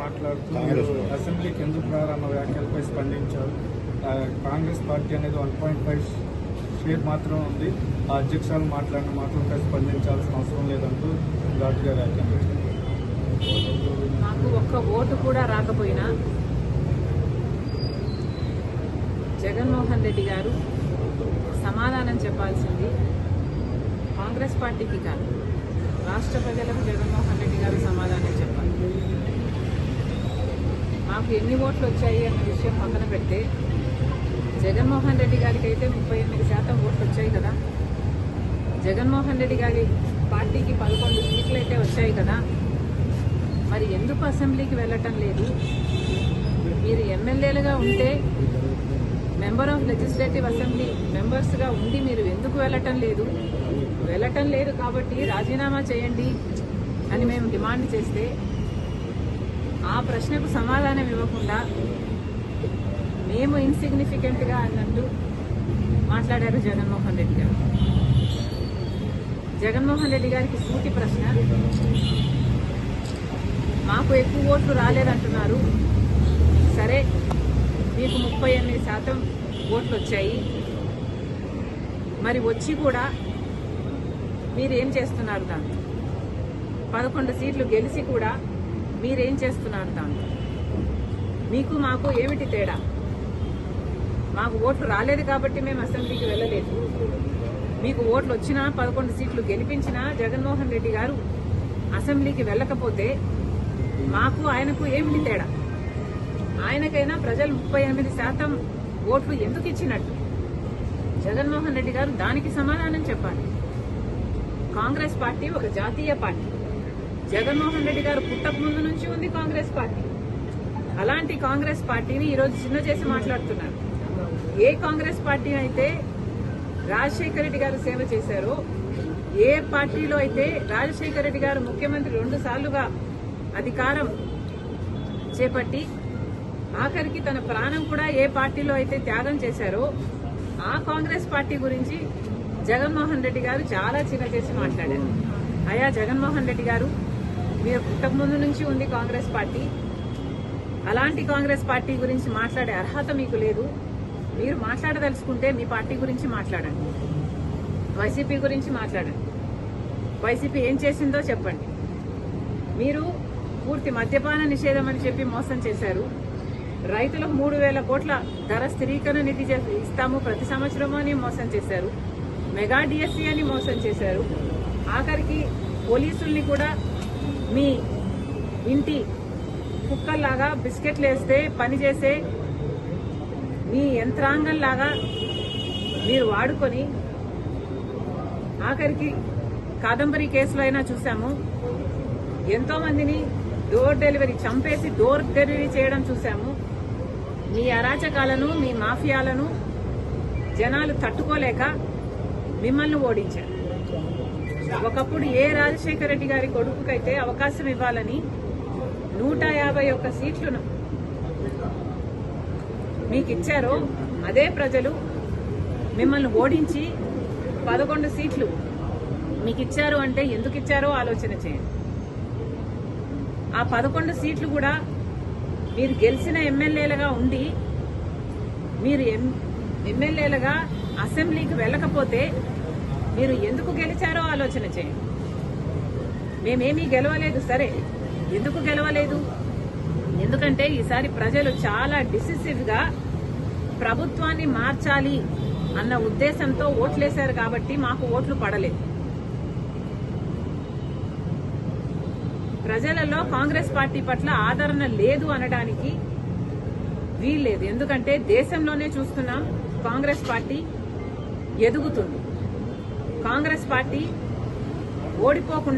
మాట్లాడుతూ అసెంబ్లీకి ఎందుకు రారన్న వ్యాఖ్యలపై స్పందించారు. కాంగ్రెస్ పార్టీ అనేది 1.5 షేర్ మాత్రం ఉంది. ఆ అధ్యక్షులు మాట్లాడిన మాటలపై స్పందించాల్సిన అవసరం లేదంటూ ఘాటుగా వ్యాఖ్యానించారు. నాకు ఒక్క ఓటు కూడా రాకపోయినా జగన్మోహన్ రెడ్డి గారు సమాధానం చెప్పాల్సింది కాంగ్రెస్ పార్టీకి కాదు, రాష్ట్ర ప్రజలకు జగన్మోహన్ రెడ్డి గారు సమాధానం చెప్పాలి. మాకు ఎన్ని ఓట్లు వచ్చాయి అన్న విషయం పక్కన పెడితే జగన్మోహన్ రెడ్డి గారికి అయితే 38% ఓట్లు వచ్చాయి కదా. జగన్మోహన్ రెడ్డి గారి పార్టీకి 11 సీట్లు అయితే వచ్చాయి కదా. మరి ఎందుకు అసెంబ్లీకి వెళ్ళటం లేదు? మీరు ఎమ్మెల్యేలుగా ఉంటే మెంబర్ ఆఫ్ లెజిస్లేటివ్ అసెంబ్లీ మెంబర్స్గా ఉండి మీరు ఎందుకు వెళ్ళటం లేదు? వెళ్ళటం లేదు కాబట్టి రాజీనామా చేయండి అని మేము డిమాండ్ చేస్తే ఆ ప్రశ్నకు సమాధానం ఇవ్వకుండా మేము ఇన్సిగ్నిఫికెంట్గా అన్నట్టు మాట్లాడారు జగన్మోహన్ రెడ్డి గారు. జగన్మోహన్ రెడ్డి గారికి సూటి ప్రశ్న, మాకు ఎక్కువ ఓట్లు రాలేదంటున్నారు. సరే, మీకు 38% ఓట్లు వచ్చాయి. మరి వచ్చి కూడా మీరేం చేస్తున్నారు? దాంతో 11 సీట్లు గెలిచి కూడా మీరేం చేస్తున్నారు? దాంతో మీకు మాకు ఏమిటి తేడా? మాకు ఓట్లు రాలేదు కాబట్టి మేము అసెంబ్లీకి వెళ్ళలేదు. మీకు ఓట్లు వచ్చినా 11 సీట్లు గెలిపించినా జగన్మోహన్ రెడ్డి గారు అసెంబ్లీకి వెళ్ళకపోతే మాకు ఆయనకు ఏమిటి తేడా? ఆయనకైనా ప్రజలు 38% ఓట్లు ఎందుకు ఇచ్చినట్టు జగన్మోహన్ రెడ్డి గారు దానికి సమాధానం చెప్పాలి. కాంగ్రెస్ పార్టీ ఒక జాతీయ పార్టీ. జగన్మోహన్ రెడ్డి గారు పుట్టక ముందు నుంచి ఉంది కాంగ్రెస్ పార్టీ. అలాంటి కాంగ్రెస్ పార్టీని ఈరోజు చిన్న చేసి మాట్లాడుతున్నారు. ఏ కాంగ్రెస్ పార్టీ అయితే రాజశేఖర రెడ్డి గారు సేవ చేశారో, ఏ పార్టీలో అయితే రాజశేఖర రెడ్డి గారు ముఖ్యమంత్రి 2 సార్లుగా అధికారం చేపట్టి ఆఖరికి తన ప్రాణం కూడా ఏ పార్టీలో అయితే త్యాగం చేశారో ఆ కాంగ్రెస్ పార్టీ గురించి జగన్మోహన్ రెడ్డి గారు చాలా చిన్న చేసి మాట్లాడారు. అయ్యా జగన్మోహన్ రెడ్డి గారు, మీరు పుట్టక ముందు నుంచి ఉంది కాంగ్రెస్ పార్టీ. అలాంటి కాంగ్రెస్ పార్టీ గురించి మాట్లాడే అర్హత మీకు లేదు. మీరు మాట్లాడదలుచుకుంటే మీ పార్టీ గురించి మాట్లాడండి, వైసీపీ గురించి మాట్లాడండి. వైసీపీ ఏం చేసిందో చెప్పండి. మీరు పూర్తి మద్యపాన నిషేధం అని చెప్పి మోసం చేశారు. రైతులకు 3,000 కోట్ల ధర స్థిరీకరణ నిధి ఇస్తాము ప్రతి సంవత్సరము అని మోసం చేశారు. మెగా డిఎస్సీ అని మోసం చేశారు. ఆఖరికి పోలీసుల్ని కూడా మీ ఇంటి కుక్కల్లాగా బిస్కెట్లు వేస్తే పనిచేసే మీ యంత్రాంగంలాగా మీరు వాడుకొని ఆఖరికి కాదంబరి కేసులో అయినా చూసాము. ఎంతో మందిని డోర్ డెలివరీ చంపేసి డోర్ డెలివరీ చేయడం చూసాము. మీ అరాచకాలను, మీ మాఫియాలను జనాలు తట్టుకోలేక మిమ్మల్ని ఓడించారు. ఒకప్పుడు ఏ రాజశేఖర రెడ్డి గారి కొడుకుకైతే అవకాశం ఇవ్వాలని 151 సీట్లను మీకు ఇచ్చారో అదే ప్రజలు మిమ్మల్ని ఓడించి 11 సీట్లు మీకు ఇచ్చారు అంటే ఎందుకు ఇచ్చారో ఆలోచన చేయండి. ఆ 11 సీట్లు కూడా మీరు గెలిచిన ఎమ్మెల్యేలుగా ఉండి మీరు ఎమ్మెల్యేలుగా అసెంబ్లీకి వెళ్ళకపోతే మీరు ఎందుకు గెలిచారో ఆలోచన చేయండి. మేమేమీ గెలవలేదు. సరే, ఎందుకు గెలవలేదు? ఎందుకంటే ఈసారి ప్రజలు చాలా డిసిసివ్గా ప్రభుత్వాన్ని మార్చాలి అన్న ఉద్దేశంతో ఓట్లేశారు కాబట్టి మాకు ఓట్లు పడలేదు. ప్రజలలో కాంగ్రెస్ పార్టీ పట్ల ఆదరణ లేదు అనడానికి వీల్లేదు. ఎందుకంటే దేశంలోనే చూస్తున్నాం, కాంగ్రెస్ పార్టీ ఎదుగుతుంది. కాంగ్రెస్ పార్టీ ఓడిపోకుండా